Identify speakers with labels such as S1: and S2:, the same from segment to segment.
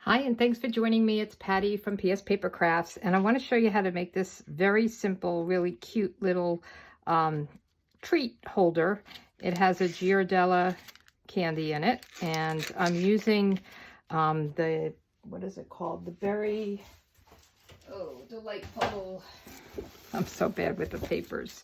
S1: Hi, and thanks for joining me. It's Patty from PS Paper Crafts, and I want to show you how to make this very simple, really cute little treat holder. It has a Ghirardelli candy in it, and I'm using what is it called? The Berry, Delightful. I'm so bad with the papers.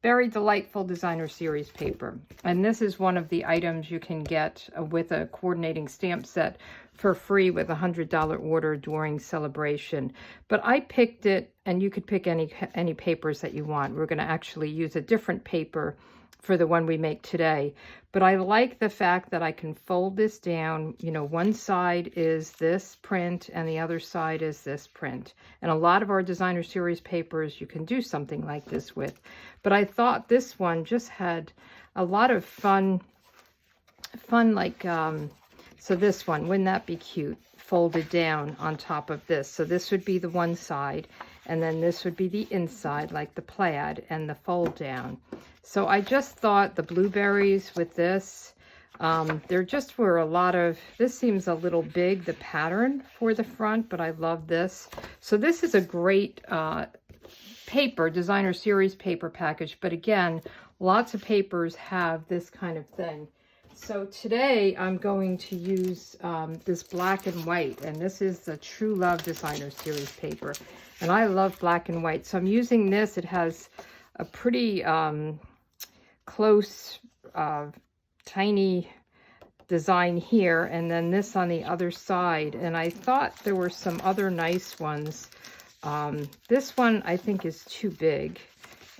S1: Very Delightful Designer Series paper. And this is one of the items you can get with a coordinating stamp set for free with a $100 order during celebration. But I picked it, and you could pick any papers that you want. We're going to actually use a different paper for the one we make today. But I like the fact that I can fold this down. You know, one side is this print and the other side is this print. And a lot of our designer series papers you can do something like this with. But I thought this one just had a lot of fun like, so this one, wouldn't that be cute? Folded down on top of this. So this would be the one side, and then this would be the inside, like the plaid and the fold down. So I just thought the blueberries with this, there just were a lot of, this seems a little big, the pattern for the front, but I love this. So this is a great paper, designer series paper package, but again, lots of papers have this kind of thing. So today I'm going to use this black and white, and this is the True Love designer series paper, and I love black and white. So I'm using this. It has a pretty close, tiny design here, and then this on the other side. And I thought there were some other nice ones. This one I think is too big,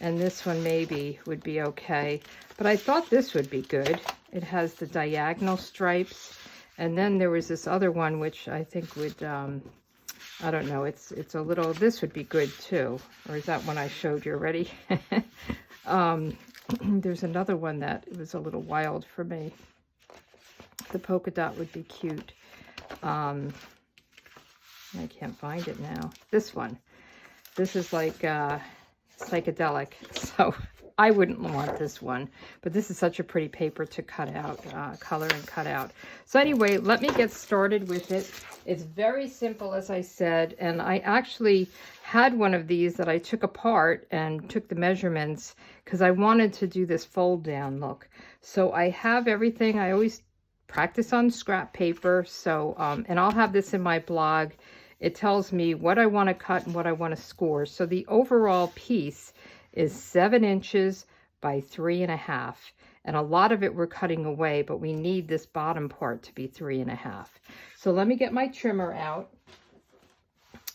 S1: and this one maybe would be okay. But I thought this would be good. It has the diagonal stripes, and then there was this other one which I think would, I don't know, it's a little, this would be good too. Or is that one I showed you already? There's another one that was a little wild for me. The polka dot would be cute. I can't find it now. This one. This is like psychedelic, so I wouldn't want this one, but this is such a pretty paper to cut out, color and cut out. So anyway, let me get started with it. It's very simple, as I said, and I actually had one of these that I took apart and took the measurements because I wanted to do this fold down look. So I have everything. I always practice on scrap paper, so and I'll have this in my blog. It tells me what I want to cut and what I want to score. So the overall piece is 7 inches by 3.5. And a lot of it we're cutting away, but we need this bottom part to be 3.5. So let me get my trimmer out.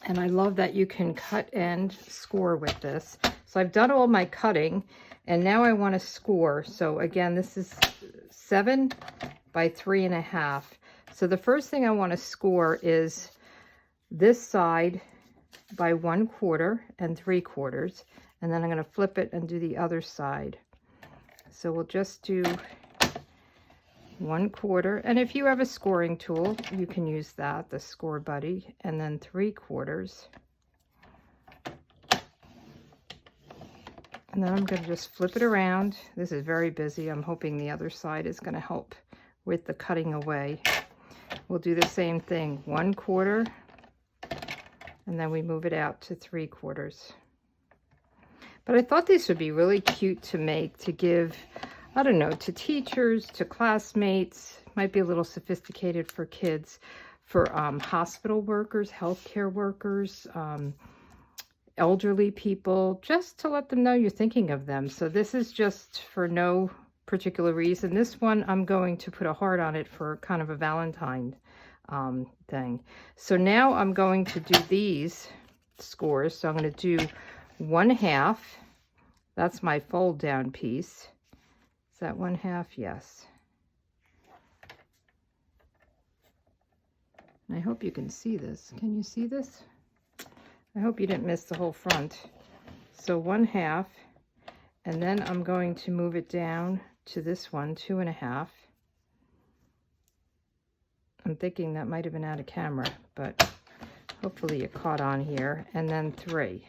S1: And I love that you can cut and score with this. So I've done all my cutting, and now I want to score. So again, this is 7 by 3.5. So the first thing I want to score is this side by 1/4 and 3/4, and then I'm going to flip it and do the other side. So we'll just do 1/4, and if you have a scoring tool you can use that, the Score Buddy, and then 3/4, and then I'm going to just flip it around. This is very busy. I'm hoping the other side is going to help with the cutting away. We'll do the same thing, 1/4, and then we move it out to 3/4. But I thought these would be really cute to make, to give, I don't know, to teachers, to classmates. Might be a little sophisticated for kids, for hospital workers, healthcare workers, elderly people, just to let them know you're thinking of them. So this is just for no particular reason. This one, I'm going to put a heart on it for kind of a Valentine thing. So now I'm going to do these scores. So I'm going to do 1/2. That's my fold down piece. Is that 1/2? Yes. I hope you can see this. Can you see this? I hope you didn't miss the whole front. So 1/2, and then I'm going to move it down to this one, 2.5. I'm thinking that might have been out of camera, but hopefully it caught on here, and then 3.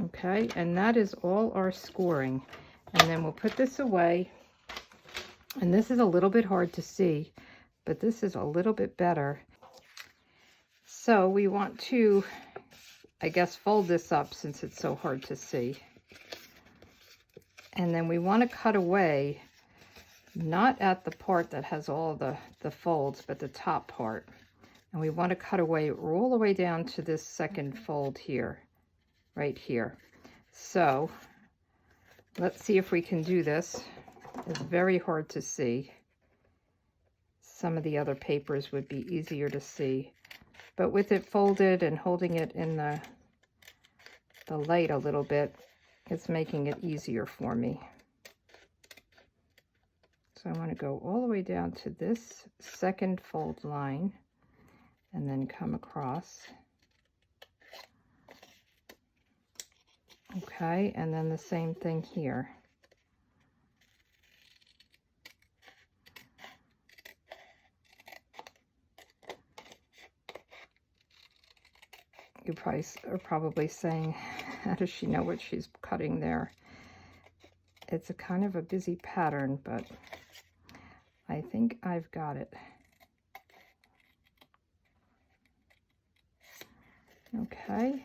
S1: Okay, and that is all our scoring. And then we'll put this away. And this is a little bit hard to see, but this is a little bit better. So we want to, I guess, fold this up since it's so hard to see. And then we want to cut away, not at the part that has all the folds, but the top part. And we want to cut away all the way down to this second fold here, right here. So let's see if we can do this. It's very hard to see. Some of the other papers would be easier to see. But with it folded and holding it in the light a little bit, it's making it easier for me. So I want to go all the way down to this second fold line and then come across. Okay, and then the same thing here. You are probably saying, how does she know what she's cutting there? It's a kind of a busy pattern, but I think I've got it. Okay.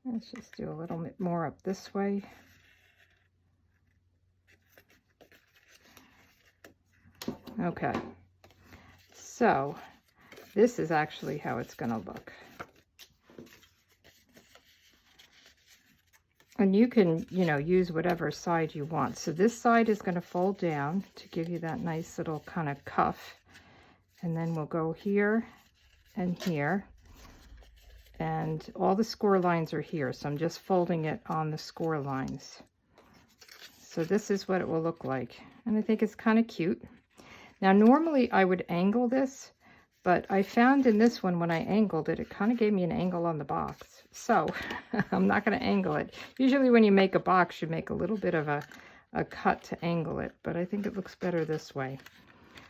S1: Let's just do a little bit more up this way. Okay. So this is actually how it's going to look. And you can, you know, use whatever side you want. So this side is going to fold down to give you that nice little kind of cuff. And then we'll go here and here. And all the score lines are here. So I'm just folding it on the score lines. So this is what it will look like. And I think it's kind of cute. Now, normally I would angle this, but I found in this one, when I angled it, it kind of gave me an angle on the box. So I'm not going to angle it. Usually when you make a box, you make a little bit of a cut to angle it, but I think it looks better this way.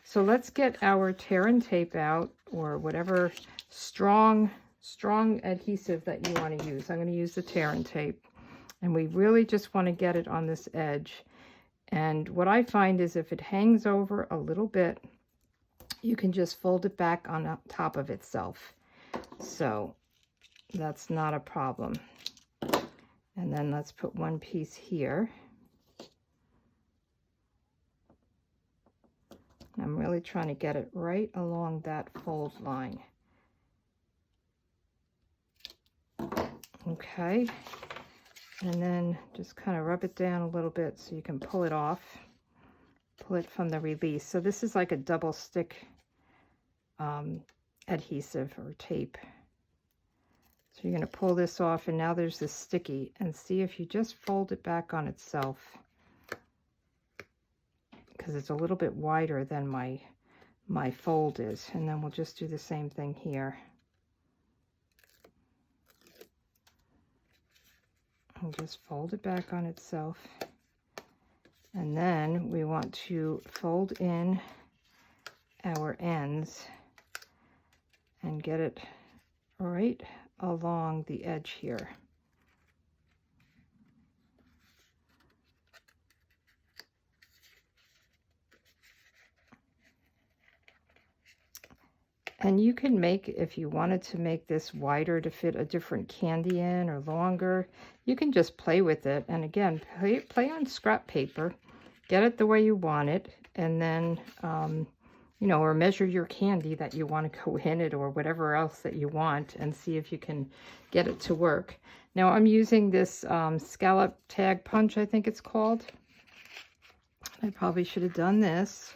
S1: So let's get our tear and tape out, or whatever strong adhesive that you want to use. I'm going to use the tear and tape, and we really just want to get it on this edge. And what I find is if it hangs over a little bit, you can just fold it back on top of itself. So that's not a problem. And then let's put one piece here. I'm really trying to get it right along that fold line. Okay. And then just kind of rub it down a little bit so you can pull it off. Pull it from the release. So this is like a double stick adhesive or tape. So you're going to pull this off, and now there's this sticky, and see if you just fold it back on itself, because it's a little bit wider than my fold is. And then we'll just do the same thing here. And just fold it back on itself. And then we want to fold in our ends and get it right along the edge here. And you can make, if you wanted to make this wider to fit a different candy in, or longer, you can just play with it. And again, play on scrap paper, get it the way you want it, and then, you know, or measure your candy that you want to go in it, or whatever else that you want, and see if you can get it to work. Now I'm using this scallop tag punch, I think it's called. I probably should have done this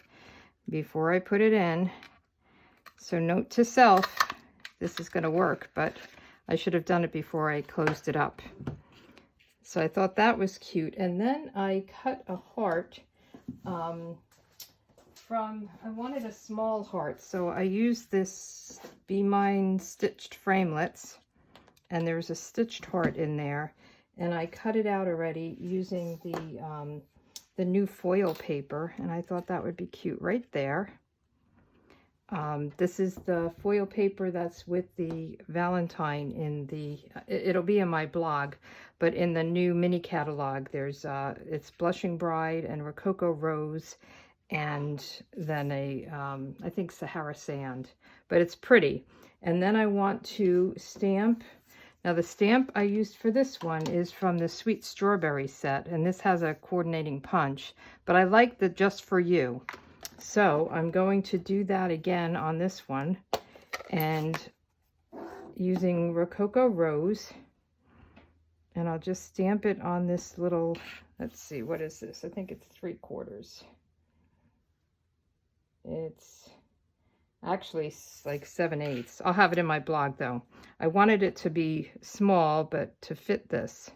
S1: before I put it in. So note to self, this is going to work, but I should have done it before I closed it up. So I thought that was cute. And then I cut a heart I wanted a small heart. So I used this Be Mine stitched framelits, and there's a stitched heart in there. And I cut it out already using the new foil paper, and I thought that would be cute right there. This is the foil paper that's with the Valentine in the, it'll be in my blog, but in the new mini catalog, there's, it's Blushing Bride and Rococo Rose, and then I think Sahara Sand, but it's pretty. And then I want to stamp. Now the stamp I used for this one is from the Sweet Strawberry set, and this has a coordinating punch, but I like the Just For You. So I'm going to do that again on this one, and using Rococo Rose, and I'll just stamp it on this little, let's see, what is this? I think it's 3/4. It's actually like 7/8. I'll have it in my blog though. I wanted it to be small, but to fit this.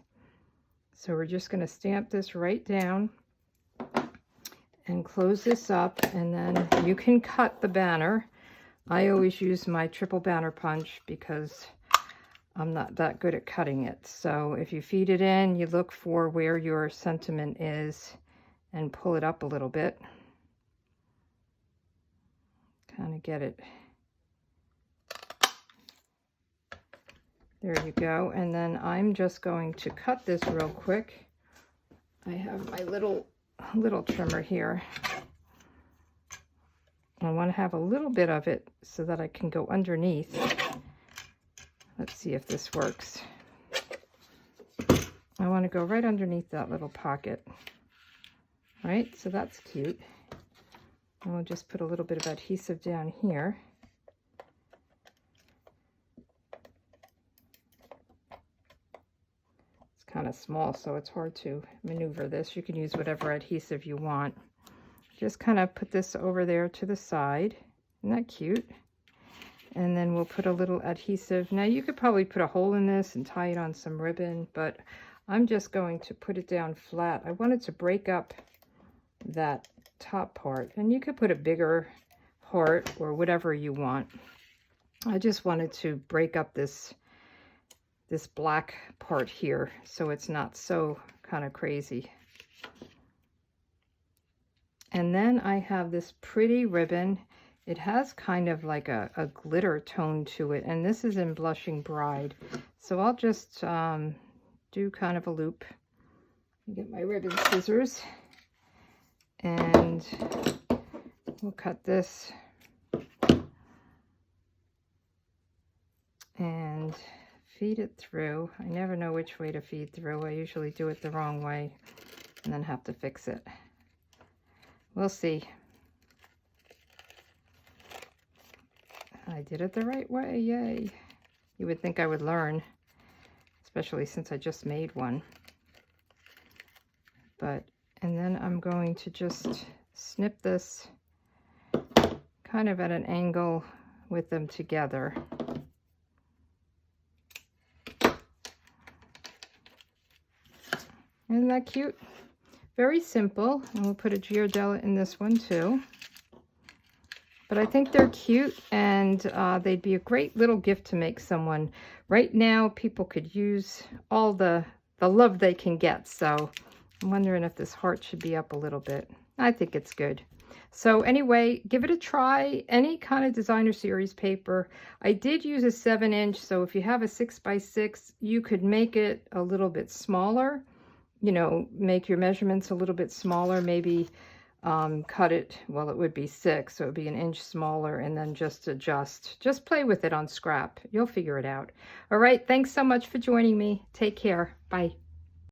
S1: So we're just going to stamp this right down and close this up, and then you can cut the banner. I always use my triple banner punch because I'm not that good at cutting it. So if you feed it in, you look for where your sentiment is and pull it up a little bit. Kind of get it. There you go. And then I'm just going to cut this real quick. I have my little trimmer here. I want to have a little bit of it so that I can go underneath. Let's see if this works. I want to go right underneath that little pocket. Right, so that's cute. And we'll just put a little bit of adhesive down here. It's kind of small, so it's hard to maneuver this. You can use whatever adhesive you want. Just kind of put this over there to the side. Isn't that cute? And then we'll put a little adhesive. Now you could probably put a hole in this and tie it on some ribbon, but I'm just going to put it down flat. I wanted to break up that top part, and you could put a bigger heart or whatever you want. I just wanted to break up this black part here so it's not so kind of crazy. And then I have this pretty ribbon. It has kind of like a glitter tone to it, and this is in Blushing Bride. So I'll just do kind of a loop. Get my ribbon scissors, and we'll cut this and feed it through. I never know which way to feed through. I usually do it the wrong way and then have to fix it. We'll see. I did it the right way, yay. You would think I would learn, especially since I just made one. And then I'm going to just snip this kind of at an angle with them together. Isn't that cute? Very simple. And we'll put a Giardella in this one too. But I think they're cute, and they'd be a great little gift to make someone. Right now, people could use all the love they can get. So I'm wondering if this heart should be up a little bit. I think it's good. So anyway, give it a try. Any kind of designer series paper. I did use a 7-inch, so if you have a 6x6, you could make it a little bit smaller. You know, make your measurements a little bit smaller, maybe cut it, well, it would be 6, so it would be an inch smaller, and then just adjust. Just play with it on scrap. You'll figure it out. All right, thanks so much for joining me. Take care. Bye.